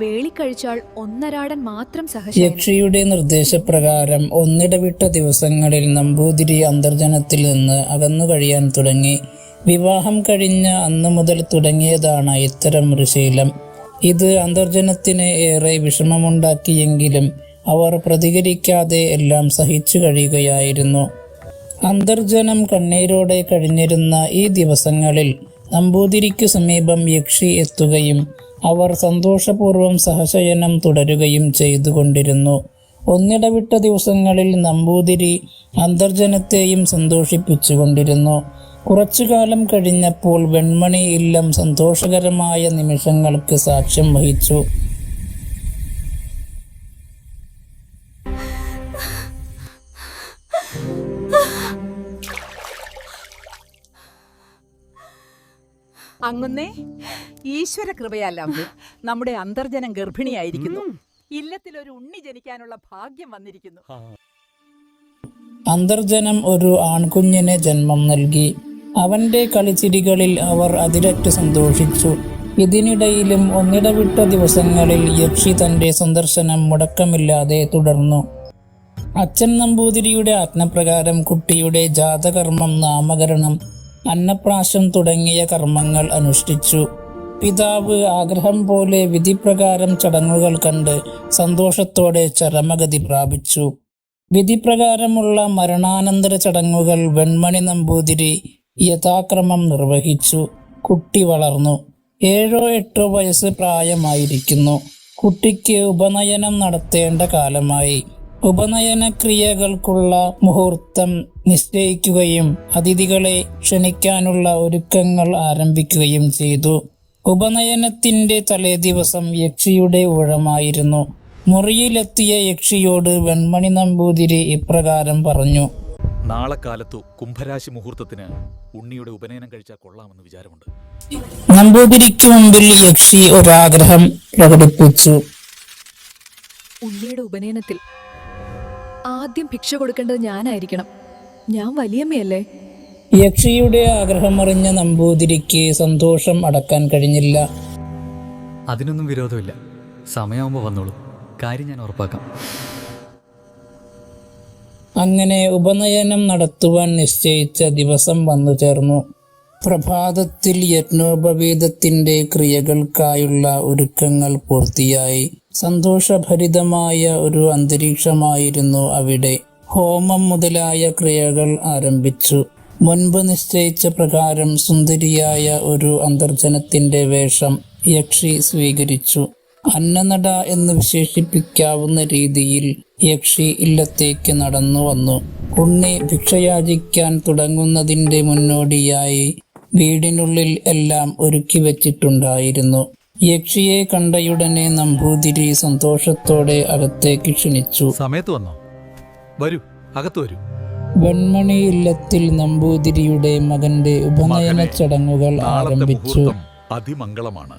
വേളിക്കഴിച്ചാൽ ഒന്നരാടൻ മാത്രം സഹശയനം. യക്ഷിയുടെ നിർദ്ദേശപ്രകാരം ഒന്നിടവിട്ട ദിവസങ്ങളിൽ നമ്പൂതിരി അന്തർജനത്തിൽ നിന്ന് അകന്നു കഴിയാൻ തുടങ്ങി. വിവാഹം കഴിഞ്ഞ അന്നു മുതൽ തുടങ്ങിയതാണ് ഇത്തരം ഒരു ശീലം. ഇത് അന്തർജനത്തിന് ഏറെ വിഷമമുണ്ടാക്കിയെങ്കിലും അവർ പ്രതികരിക്കാതെ എല്ലാം സഹിച്ചു കഴിയുകയായിരുന്നു. അന്തർജനം കണ്ണീരോടെ കഴിഞ്ഞിരുന്ന ഈ ദിവസങ്ങളിൽ നമ്പൂതിരിക്കു സമീപം യക്ഷി എത്തുകയും അവർ സന്തോഷപൂർവ്വം സഹശയനം തുടരുകയും ചെയ്തുകൊണ്ടിരുന്നു. ഒന്നിടവിട്ട ദിവസങ്ങളിൽ നമ്പൂതിരി അന്തർജനത്തെയും സന്തോഷിപ്പിച്ചുകൊണ്ടിരുന്നു. കുറച്ചുകാലം കഴിഞ്ഞപ്പോൾ വെൺമണി ഇല്ലം സന്തോഷകരമായ നിമിഷങ്ങൾക്ക് സാക്ഷ്യം വഹിച്ചു. അങ്ങുന്നേ, ഈശ്വര കൃപയല്ല നമ്മുടെ അന്തർജനം ഗർഭിണിയായിരിക്കുന്നു. ഇല്ലത്തിൽ ഒരു ഉണ്ണി ജനിക്കാനുള്ള ഭാഗ്യം വന്നിരിക്കുന്നു. അന്തർജനം ഒരു ആൺകുഞ്ഞിന് ജന്മം നൽകി. അവന്റെ കളിച്ചിരികളിൽ അവർ അതിരറ്റ് സന്തോഷിച്ചു. ഇതിനിടയിലും ഒന്നിടവിട്ട ദിവസങ്ങളിൽ യക്ഷി തന്റെ സന്ദർശനം മുടക്കമില്ലാതെ തുടർന്നു. അച്ഛൻ നമ്പൂതിരിയുടെ ആജ്ഞപ്രകാരം കുട്ടിയുടെ ജാതകർമ്മം, നാമകരണം, അന്നപ്രാശം തുടങ്ങിയ കർമ്മങ്ങൾ അനുഷ്ഠിച്ചു. പിതാവ് ആഗ്രഹം പോലെ വിധിപ്രകാരം ചടങ്ങുകൾ കണ്ട് സന്തോഷത്തോടെ ചരമഗതി പ്രാപിച്ചു. വിധിപ്രകാരമുള്ള മരണാനന്തര ചടങ്ങുകൾ വെൺമണി നമ്പൂതിരി യഥാക്രമം നിർവഹിച്ചു. കുട്ടി വളർന്നു. 7-8 വയസ്സ് പ്രായമായിരിക്കുന്നു. കുട്ടിക്ക് ഉപനയനം നടത്തേണ്ട കാലമായി. ഉപനയന ക്രിയകൾക്കുള്ള മുഹൂർത്തം നിശ്ചയിക്കുകയും അതിഥികളെ ക്ഷണിക്കാനുള്ള ഒരുക്കങ്ങൾ ആരംഭിക്കുകയും ചെയ്തു. ഉപനയനത്തിന്റെ തലേദിവസം യക്ഷിയുടെ ഊഴമായിരുന്നു. മുറിയിലെത്തിയ യക്ഷിയോട് വെൺമണി നമ്പൂതിരി ഇപ്രകാരം പറഞ്ഞു: നാളെ കാലത്തു കുംഭരാശി മുഹൂർത്തത്തിന് ഉണ്ണിയുടെ ഉപനയനം കഴിച്ചാൽ കൊള്ളാമെന്ന് വിചാരമുണ്ട്. നമ്പൂതിരിക്ക് മുമ്പിൽ യക്ഷി ഒരാഗ്രഹം പ്രകടിപ്പിച്ചു. ഉണ്ണിയുടെ ഉപനയനത്തിൽ ആദ്യം ഭിക്ഷ കൊടുക്കേണ്ടത് ഞാനായിരിക്കണം. ഞാൻ വലിയമ്മയല്ലേ. യക്ഷിയുടെ ആഗ്രഹമറിഞ്ഞ നമ്പൂതിരിക്ക് സന്തോഷം അടക്കാൻ കഴിഞ്ഞില്ല. അതിനൊന്നും വിരോധമില്ല. സമയമാകുമ്പോൾ വന്നോളൂ. കാര്യം ഞാൻ ഉറപ്പാക്കാം. അങ്ങനെ ഉപനയനം നടത്തുവാൻ നിശ്ചയിച്ച ദിവസം വന്നു ചേർന്നു. പ്രഭാതത്തിൽ യജ്ഞോപവീതത്തിന്റെ ക്രിയകൾക്കായുള്ള ഒരുക്കങ്ങൾ പൂർത്തിയായി. സന്തോഷഭരിതമായ ഒരു അന്തരീക്ഷമായിരുന്നു അവിടെ. ഹോമം മുതലായ ക്രിയകൾ ആരംഭിച്ചു. മുൻപ് നിശ്ചയിച്ച പ്രകാരം സുന്ദരിയായ ഒരു അന്തർജനത്തിന്റെ വേഷം യക്ഷി സ്വീകരിച്ചു. അന്നനട എന്ന് വിശേഷിപ്പിക്കാവുന്ന രീതിയിൽ യക്ഷി ഇല്ലത്തേക്ക് നടന്നു വന്നു. ഉണ്ണി ഭിക്ഷയാചിക്കാൻ തുടങ്ങുന്നതിന്റെ മുന്നോടിയായി വീടിനുള്ളിൽ എല്ലാം ഒരുക്കി വച്ചിട്ടുണ്ടായിരുന്നു. യക്ഷിയെ കണ്ടയുടനെ നമ്പൂതിരി സന്തോഷത്തോടെ അകത്തേക്ക് ക്ഷണിച്ചു. സമയത്ത് വന്നോ? വരൂ, അകത്തു വരൂ. വെൺമണി ഇല്ലത്തിൽ നമ്പൂതിരിയുടെ മകന്റെ ഉപനയന ചടങ്ങുകൾ ആരംഭിച്ചു. അതിമംഗളമാണ്.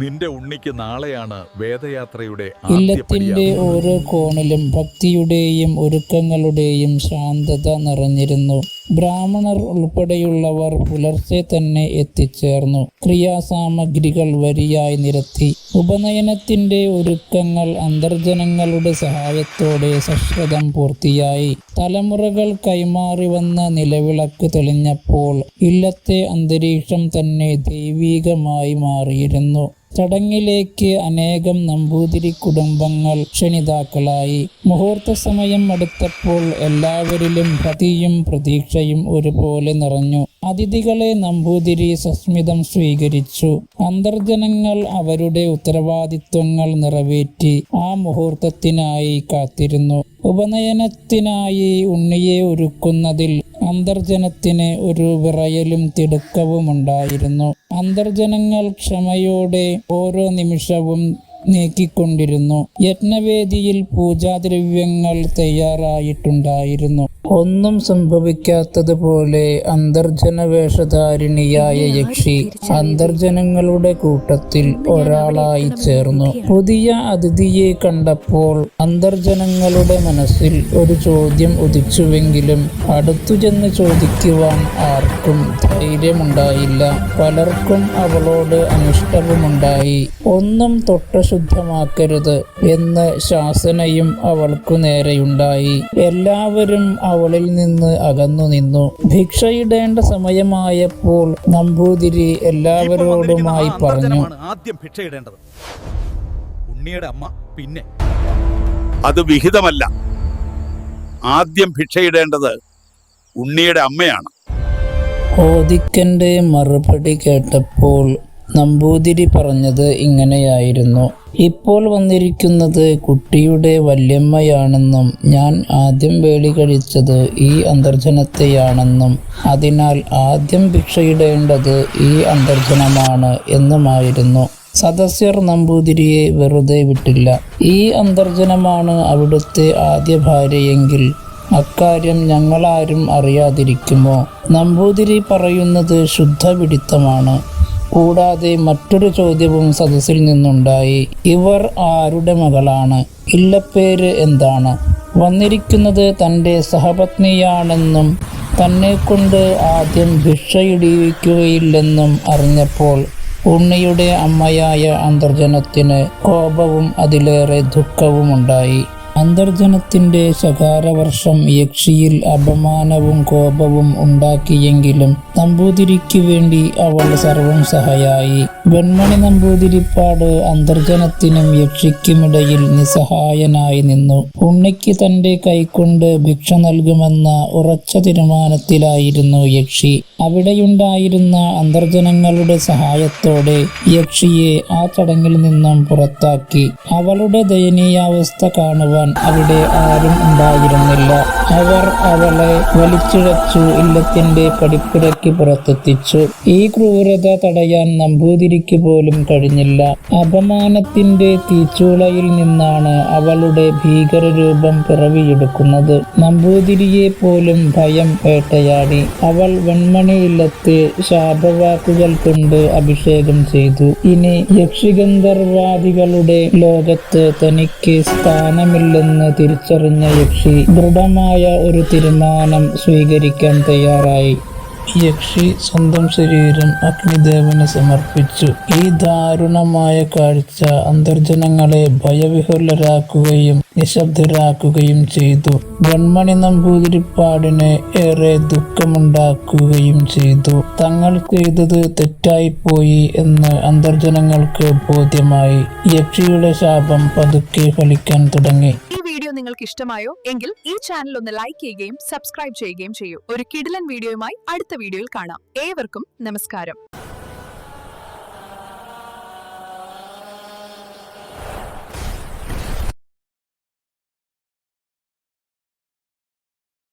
നിന്റെ ഉണ്ണിക്ക് നാളെയാണ് വേദയാത്രയുടെ ഇല്ലത്തിന്റെ ഓരോ കോണിലും ഭക്തിയുടെയും ഒരുക്കങ്ങളുടെയും ശാന്തത നിറഞ്ഞിരുന്നു. ബ്രാഹ്മണർ ഉൾപ്പെടെയുള്ളവർ പുലർച്ചെ തന്നെ എത്തിച്ചേർന്നു. ക്രിയാസാമഗ്രികൾ വരിയായി നിരത്തി. ഉപനയനത്തിന്റെ ഒരുക്കങ്ങൾ അന്തർജനങ്ങളുടെ സഹായത്തോടെ സശ്രദ്ധം പൂർത്തിയായി. തലമുറകൾ കൈമാറി വന്ന നിലവിളക്ക് തെളിഞ്ഞപ്പോൾ ഇല്ലത്തെ അന്തരീക്ഷം തന്നെ ദൈവീകമായി മാറിയിരുന്നു. ചടങ്ങിലേക്ക് അനേകം നമ്പൂതിരി കുടുംബങ്ങൾ ക്ഷണിതാക്കളായി. മുഹൂർത്ത സമയം അടുത്തപ്പോൾ എല്ലാവരിലും ഭക്തിയും പ്രതീക്ഷയും ഒരുപോലെ നിറഞ്ഞു. അതിഥികളെ നമ്പൂതിരി സസ്മിതം സ്വീകരിച്ചു. അന്തർജനങ്ങൾ അവരുടെ ഉത്തരവാദിത്വങ്ങൾ നിറവേറ്റി ആ മുഹൂർത്തത്തിനായി കാത്തിരുന്നു. ഉപനയനത്തിനായി ഉണ്ണിയെ ഒരുക്കുന്നതിൽ അന്തർജനത്തിന് ഒരു വിറയലും തിടുക്കവുമുണ്ടായിരുന്നു. അന്തർജനങ്ങൾ ക്ഷമയോടെ ഓരോ നിമിഷവും നീക്കിക്കൊണ്ടിരുന്നു. യജ്ഞവേദിയിൽ പൂജാദ്രവ്യങ്ങൾ തയ്യാറായിട്ടുണ്ടായിരുന്നു. ഒന്നും സംഭവിക്കാത്തതുപോലെ അന്തർജന വേഷധാരിണിയായ യക്ഷി അന്തർജനങ്ങളുടെ കൂട്ടത്തിൽ ഒരാളായി ചേർന്നു. പുതിയ അതിഥിയെ കണ്ടപ്പോൾ അന്തർജനങ്ങളുടെ മനസ്സിൽ ഒരു ചോദ്യം ഉദിച്ചുവെങ്കിലും അടുത്തു ചെന്ന് ചോദിക്കുവാൻ ആർക്കും ധൈര്യമുണ്ടായില്ല. പലർക്കും അവളോട് അനിഷ്ടവുമുണ്ടായി. ഒന്നും തൊട്ടശുദ്ധമാക്കരുത് എന്ന് ശാസനയും അവൾക്കു നേരെയുണ്ടായി. എല്ലാവരും അവളിൽ നിന്ന് അകന്നു നിന്നു. ഭിക്ഷയിടേണ്ട സമയമായപ്പോൾ നമ്പൂതിരി എല്ലാവരോടുമായി പറഞ്ഞു, ആദ്യം ഭിക്ഷയിടേണ്ടത് ഉണ്ണിയുടെ അമ്മ. പിന്നെ അത് വിഹിതമല്ല. ആദ്യം ഭിക്ഷയിടേണ്ടത് ഉണ്ണിയുടെ അമ്മയാണ്. ഓദിക്കന്റെ മറുപടി കേട്ടപ്പോൾ നമ്പൂതിരി പറഞ്ഞത് ഇങ്ങനെയായിരുന്നു: ഇപ്പോൾ വന്നിരിക്കുന്നത് കുട്ടിയുടെ വല്യമ്മയാണെന്നും ഞാൻ ആദ്യം വേളി കഴിച്ചത് ഈ അന്തർജനത്തെയാണെന്നും അതിനാൽ ആദ്യം ഭിക്ഷയിടേണ്ടത് ഈ അന്തർജനമാണ് എന്നുമായിരുന്നു. സദസ്യർ നമ്പൂതിരിയെ വെറുതെ വിട്ടില്ല. ഈ അന്തർജനമാണ് അവിടുത്തെ ആദ്യ ഭാര്യയെങ്കിൽ അക്കാര്യം ഞങ്ങളാരും അറിയാതിരിക്കുമോ? നമ്പൂതിരി പറയുന്നത് ശുദ്ധപിടിത്തമാണ്. കൂടാതെ മറ്റൊരു ചോദ്യവും സദസ്സിൽ നിന്നുണ്ടായി. ഇവർ ആരുടെ മകളാണ്? ഇല്ലപ്പേര് എന്താണ്? വന്നിരിക്കുന്നത് തൻ്റെ സഹപത്നിയാണെന്നും തന്നെക്കൊണ്ട് ആദ്യം ഭിക്ഷയിടിയിക്കുകയില്ലെന്നും അറിഞ്ഞപ്പോൾ ഉണ്ണിയുടെ അമ്മയായ അന്തർജനത്തിന് കോപവും അതിലേറെ ദുഃഖവുമുണ്ടായി. അന്തർജനത്തിൻ്റെ ശകാരവർഷം യക്ഷിയിൽ അപമാനവും കോപവും ഉണ്ടാക്കിയെങ്കിലും നമ്പൂതിരിക്ക് വേണ്ടി അവൾ സർവം സഹായി. വെൺമണി നമ്പൂതിരിപ്പാട് അന്തർജനത്തിനും യക്ഷിക്കുമിടയിൽ നിസ്സഹായനായി നിന്നു. ഉണ്ണിക്ക് തൻ്റെ കൈക്കൊണ്ട് ഭിക്ഷ നൽകുമെന്ന ഉറച്ച തീരുമാനത്തിലായിരുന്നു യക്ഷി. അവിടെയുണ്ടായിരുന്ന അന്തർജനങ്ങളുടെ സഹായത്തോടെ യക്ഷിയെ ആ ചടങ്ങിൽ നിന്നും പുറത്താക്കി. അവളുടെ ദയനീയാവസ്ഥ കാണുവാൻ അവിടെ ആരും ഉണ്ടായിരുന്നില്ല. അവർ അവളെ വലിച്ചിഴച്ചു ഇല്ലത്തിന്റെ പടിപ്പുരയ്ക്ക് പുറത്തെത്തിച്ചു. ഈ ക്രൂരത തടയാൻ നമ്പൂതിരിക്ക് പോലും കഴിഞ്ഞില്ല. അപമാനത്തിന്റെ തീച്ചൂളയിൽ നിന്നാണ് അവളുടെ ഭീകരരൂപം പിറവിയെടുക്കുന്നത്. നമ്പൂതിരിയെ പോലും ഭയം വേട്ടയാടി. അവൾ വെൺമണി ഇല്ലത്തെ ശാപവാക്കുകൾ കൊണ്ട് അഭിഷേകം ചെയ്തു. ഇനി യക്ഷിഗന്ധർവാദികളുടെ ലോകത്ത് തനിക്ക് സ്ഥാനമില്ലെന്ന് തിരിച്ചറിഞ്ഞ യക്ഷി ദൃഢമായ ഒരു തീരുമാനം സ്വീകരിക്കാൻ തയ്യാറായി. യക്ഷി സ്വന്തം ശരീരം അഗ്നിദേവന് സമർപ്പിച്ചു. ഈ ദാരുണമായ കാഴ്ച അന്തർജനങ്ങളെ ഭയവിഹ്വലരാക്കുകയും നിശബ്ദരാക്കുകയും ചെയ്തു. വെൺമണി നമ്പൂതിരിപ്പാടിന് ഏറെ ദുഃഖമുണ്ടാക്കുകയും ചെയ്തു. തങ്ങൾ ചെയ്തത് തെറ്റായിപ്പോയി എന്ന് അന്തർജനങ്ങൾക്ക് ബോധ്യമായി. യക്ഷിയുടെ ശാപം പതുക്കെ ഫലിക്കാൻ തുടങ്ങി. വീഡിയോ നിങ്ങൾക്ക് ഇഷ്ടമായോ എങ്കിൽ ഈ ചാനൽ ഒന്ന് ലൈക്ക് ചെയ്യുകയും സബ്സ്ക്രൈബ് ചെയ്യുകയും ചെയ്യൂ. ഒരു കിടിലൻ വീഡിയോയുമായി അടുത്ത വീഡിയോയിൽ കാണാം. ഏവർക്കും നമസ്കാരം.